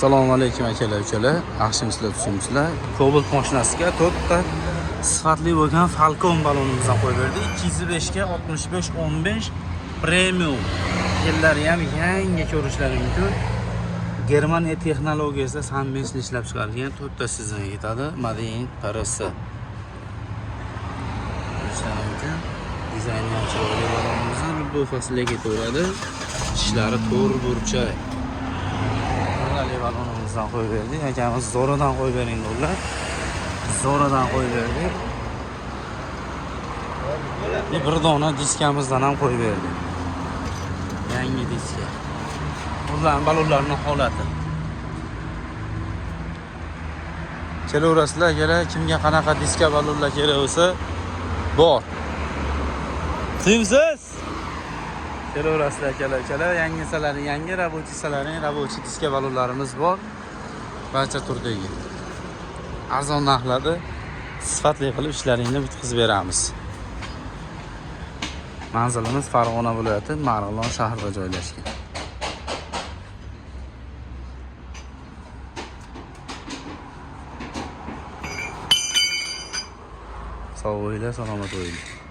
Assalomu alaykum akalar, ukalar. Yaxshimisizlar, tushimsizlar. Cobalt mashinasiga to'rtta sifatli bo'lgan Falcon balonimizdan qo'yib berdik. 205 ga 65 15 premium. Yillari ham yangi ko'rishlari mumkin. Germaniya texnologiyasida sammesni ishlab chiqarilgan to'rtta sizga yetadi. Made in Paris. Dizayni ham chiroyli balonimizdan bu faslga ketaveradi. Ishlari to'g'ri burchak. Balonimizdan qo'yib berdik. Akamiz zo'radan qo'yib bering dedilar. Zo'radan qo'yib berdik. Bir dona diskamizdan ham qo'yib berdik. Yangi diska. Ular balonlarning holati. Kelaverasizlar, akalar, kimga qanaqa diska balonlar kerak bo'lsa, bor. Timsiz? Kelaverasizlar, akalar, yangi rabochiy diska balonlarimiz bor. Barcha turdagi. Arzon narxlarda sifatli qilib ishlaringni bitkazib beramiz. Manzilimiz Farg'ona viloyati, Marg'ilon shahrida joylashgan. Sog' bo'linglar, salomat bo'ling.